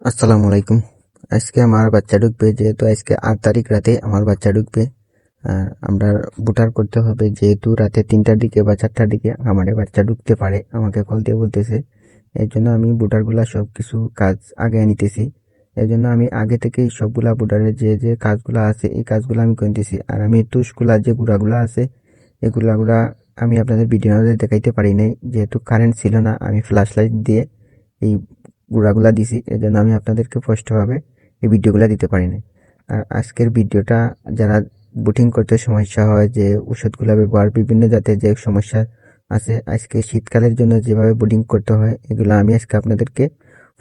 আসসালামু আলাইকুম। আজকে আমার বাচ্চা ঢুকবে, যেহেতু আজকে 8 তারিখ রাতে আমার বাচ্চা ঢুকবে। আমরা বুটার করতে হবে, যেহেতু রাতে 3টার দিকে বা 4টার দিকে আমার বাচ্চা ঢুকতে পারে, আমাকে কল দিয়ে বলতেছে। এর জন্য আমি বুটারগুলা সব কিছু কাজ আগে নিতেছি। এর জন্য আমি আগে থেকেই সবগুলা বুটারের যে কাজগুলা আছে এই কাজগুলো আমি করে নিতেছি। আর আমি তুষগুলা যে গুঁড়াগুলা আছে এগুলা আমি আপনাদের ভিডিওতে দেখাইতে পারি নাই, যেহেতু কারেন্ট ছিল না। আমি ফ্ল্যাশ লাইট দিয়ে এই গুঁড়াগুলা দিছি, এজন্য আমি আপনাদেরকে স্পষ্টভাবে এই ভিডিওগুলা দিতে পারি না। আর আজকের ভিডিওটা যারা বুটিং করতে সমস্যা হয়, যে ওষুধগুলা ব্যবহার বিভিন্ন জাতের যে সমস্যা আছে, আজকে শীতকালের জন্য যেভাবে বুটিং করতে হয় এগুলো আমি আজকে আপনাদেরকে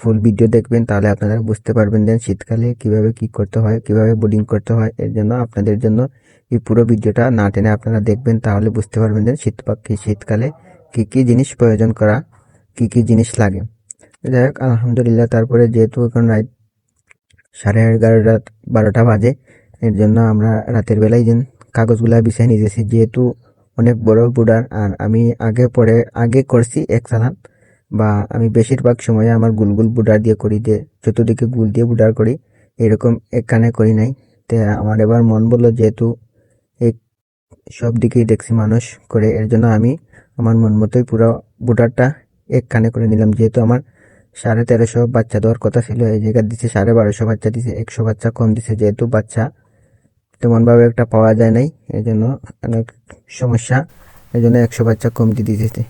ফুল ভিডিও দেখবেন, তাহলে আপনারা বুঝতে পারবেন যে শীতকালে কিভাবে কি করতে হয়, কিভাবে বুটিং করতে হয়। এর জন্য আপনাদের জন্য এই পুরো ভিডিওটা না টেনে আপনারা দেখবেন, তাহলে বুঝতে পারবেন যে শীতকালে কি কি জিনিস প্রয়োজন করা, কি কি জিনিস লাগে। যাই হোক, আলহামদুলিল্লাহ। তারপরে যেহেতু এখন রাত 11:30 12টা বাজে, এর জন্য আমরা রাতের বেলায় যেন কাগজগুলা বিছাই নিতেছি, যেহেতু অনেক বড় বুডার। আর আমি আগে করছি এক চালান, বা আমি বেশিরভাগ সময় আমার গুল বুডার দিয়ে করি, যে চতুর্দিকে গুল দিয়ে বুডার করি, এরকম একখানে করি নাই। তো আমার এবার মন বললো, যেহেতু এই সব দিকেই দেখছি মানুষ করে, এর জন্য আমি আমার মন মতোই পুরো বুডারটা এক কানে করে নিলাম। যেহেতু আমার 1350 বাচ্চা দেওয়ার কথা ছিল, এই জায়গায় দিছে 1250 বাচ্চা দিছে, 100 বাচ্চা কম দিছে, যেহেতু বাচ্চা তেমন ভাবে একটা পাওয়া যায় নাই, এই জন্য অনেক সমস্যা, এই জন্য 100 বাচ্চা কমতি দিতেছে।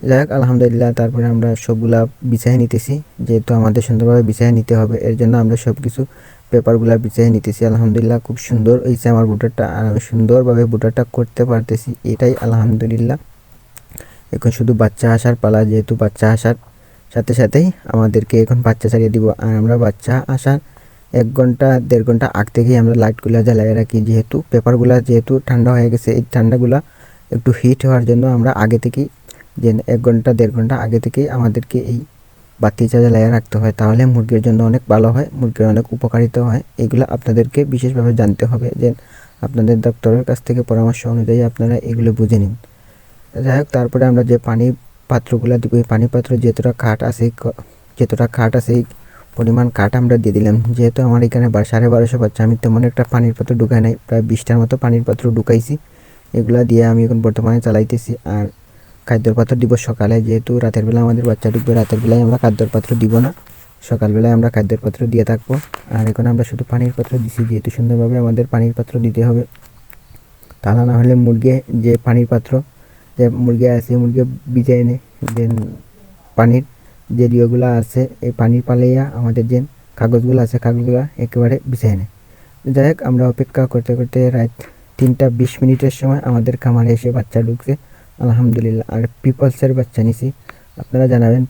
যাই হোক, আলহামদুলিল্লাহ। তারপরে আমরা সবগুলা বিছাই নিতেছি, যেহেতু আমাদের সুন্দরভাবে বিছাই নিতে হবে, এর জন্য আমরা সবকিছু পেপারগুলা বিছাই নিতেছি। আলহামদুলিল্লাহ, খুব সুন্দর হয়েছে আমার বুটারটা, আর আমি সুন্দরভাবে বুটারটা করতে পারতেছি, এটাই আলহামদুলিল্লাহ। এখন শুধু বাচ্চা আসার পালা, যেহেতু বাচ্চা আসার সাথে সাথেই আমাদেরকে এখন বাচ্চা ছাড়িয়ে দিব। আর আমরা বাচ্চা আসার 1 ঘন্টা 1.5 ঘন্টা আগ থেকেই আমরা লাইটগুলা জ্বালিয়ে রাখি, যেহেতু পেপারগুলা যেহেতু ঠান্ডা হয়ে গেছে, এই ঠান্ডাগুলা একটু হিট হওয়ার জন্য আমরা আগে থেকেই, যে 1 ঘন্টা 1.5 ঘন্টা আগে থেকেই আমাদেরকে এই বাতিটা জ্বালিয়ে রাখতে হয়, তাহলে মুরগির জন্য অনেক ভালো হয়, মুরগির অনেক উপকারিতা হয়। এগুলো আপনাদেরকে বিশেষভাবে জানতে হবে, যে আপনাদের ডক্টরের কাছ থেকে পরামর্শ অনুযায়ী আপনারা এগুলো বুঝে নিন। যাই হোক, তারপরে আমরা যে পানি পাত্রগুলো দিব, এই পানি পাত্র যেতটা কাঠ আছে এই পরিমাণ কাঠ আমরা দিয়ে দিলাম। যেহেতু আমার এখানে 1250 বাচ্চা, আমি তেমন একটা পানির পাত্র ঢুকাই নাই, প্রায় 20টার মতো পানির পাত্র ঢুকাইছি। এগুলা দিয়ে আমি এখন বর্তমানে চালাইতেছি। আর খাদ্যর পাত্র দিব সকালে, যেহেতু রাতের বেলা আমাদের বাচ্চা ঢুকবে, রাতের বেলায় আমরা খাদ্যর পাত্র দিব না, সকালবেলায় আমরা খাদ্যের পাত্র দিয়ে থাকবো। আর এখন আমরা শুধু পানির পাত্র দিছি, যেহেতু সুন্দরভাবে আমাদের পানির পাত্র দিতে হবে, তা না হলে মুরগি যে পানির পাত্র যে মুরগি আছে, মুরগি ভিজায় এনে যে পানির যে ইয়েগুলো আছে, এই পানির পালাইয়া আমাদের যে কাগজগুলো আছে কাগজগুলো একেবারে ভিজায় এনে। যাই হোক, আমরা অপেক্ষা করতে করতে রাত 3টা 20 মিনিটের সময় আমাদের খামারে এসে বাচ্চা ঢুকছে, আলহামদুলিল্লাহ। আর পিপলসের বাচ্চা নিছি, আপনারা জানাবেন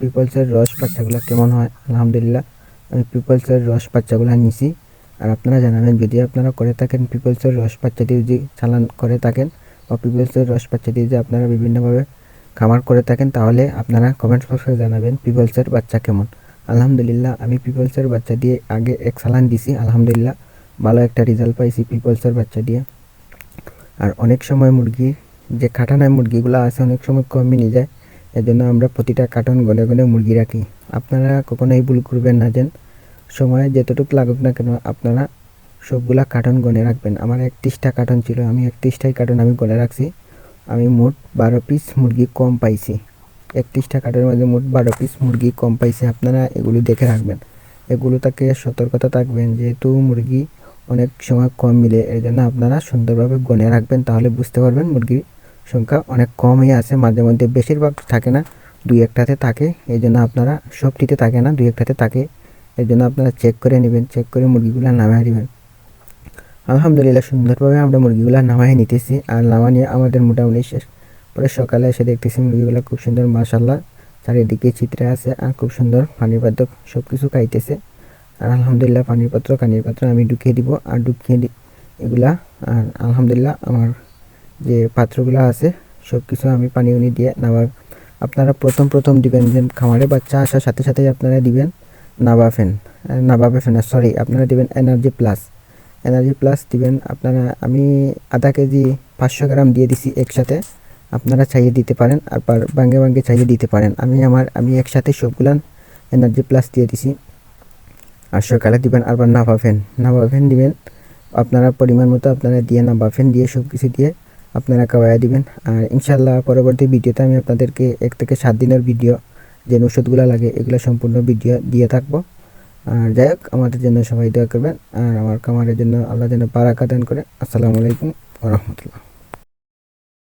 পিপলসের রস বাচ্চাগুলো কেমন হয়। আলহামদুলিল্লাহ, আমি পিপলসের রস বাচ্চাগুলো নিছি। আর আপনারা জানাবেন, যদি আপনারা করে থাকেন পিপলসের রস বাচ্চা দিয়ে যদি চালান করে থাকেন, বা পিপলসের রস বাচ্চা দিয়ে যে আপনারা বিভিন্নভাবে খামার করে থাকেন, তাহলে আপনারা কমেন্ট বক্সে জানাবেন পিপলসের বাচ্চা কেমন। আলহামদুলিল্লাহ, আমি পিপলসের বাচ্চা দিয়ে আগে এক চালান দিছি, আলহামদুলিল্লাহ ভালো একটা রেজাল্ট পাইছি পিপলসের বাচ্চা দিয়ে। আর অনেক সময় মুরগি যে কাটানায় মুরগিগুলো আছে, অনেক সময় কমে নিয়ে যায়, এজন্য আমরা প্রতিটা কার্টন গনে গনে মুরগি রাখি। আপনারা কখনোই ভুল করবেন না, যেন সময় যতটুকু লাগুক না কেন আপনারা সবগুলা কার্টন গনে রাখবেন। আমার 31টা কার্টন ছিল, আমি 31টাই কার্টন আমি গনে রাখছি। আমি মোট 12 পিস মুরগি কম পাইছি, 31টা কার্টনের মধ্যে মোট 12 পিস মুরগি কম পাইছি। আপনারা এগুলি দেখে রাখবেন, এগুলো থেকে সতর্কতা থাকবেন, যেহেতু মুরগি অনেক সময় কম মিলে, এর জন্য আপনারা সুন্দরভাবে গনে রাখবেন, তাহলে বুঝতে পারবেন মুরগির সংখ্যা অনেক কমই আছে। মাঝে মধ্যে বেশিরভাগ থাকে না, 2-1টাতে থাকে, এই জন্য আপনারা সবটিতে থাকে না, 2-1টাতে থাকে, এর জন্য আপনারা চেক করে নেবেন, চেক করে মুরগিগুলো নামায় দিবেন। আলহামদুলিল্লাহ, সুন্দরভাবে আমরা মুরগিগুলো নামায় নিতেছি। আর নামা নিয়ে আমাদের মোটামুটি শেষ। পরে সকালে এসে দেখতেছি মুরগিগুলো খুব সুন্দর, মাশাআল্লাহ, চারিদিকে চিত্রে আছে, আর খুব সুন্দর পানির পাত্র সব কিছু খাইতেছে। আর আলহামদুলিল্লাহ, পানির পাত্র আমি ঢুকিয়ে দিব, আর এগুলা। আর আলহামদুলিল্লাহ, আমার যে পাত্রগুলো আছে সব কিছু আমি পানি উনি দিয়ে নামা। আপনারা প্রথম দিবেন, যে খামারে বাচ্চা আসার সাথে সাথেই আপনারা দিবেন নাভাফেন, সরি, আপনারা দিবেন এনার্জি প্লাস দিবেন আপনারা। আমি আধা কেজি 500 গ্রাম দিয়ে দিছি একসাথে, আপনারা চাইয়ে দিতে পারেন, আর ভাঙ্গে চাইয়ে দিতে পারেন। আমি একসাথে সবগুলান এনার্জি প্লাস দিয়ে দিছি। আর সকালে দিবেন আবার নাভাফেন দিবেন আপনারা পরিমাণ মতো আপনারা দিয়ে নাভাফেন দিয়ে সব কিছু দিয়ে আপনারা খাওয়াইয়া দিবেন। আর ইনশাল্লাহ পরবর্তী ভিডিওতে আমি আপনাদেরকে 1 থেকে 7 দিনের ভিডিও যে ওষুধগুলো লাগে এগুলো সম্পূর্ণ ভিডিও দিয়ে থাকবো। আর যাই হোক আমাদের জন্য সবাই দোয়া করবেন আর আমার খামারের জন্য আল্লাহ যেন বারাকা দান করে। আসসালামু আলাইকুম ওয়া রাহমাতুল্লাহ।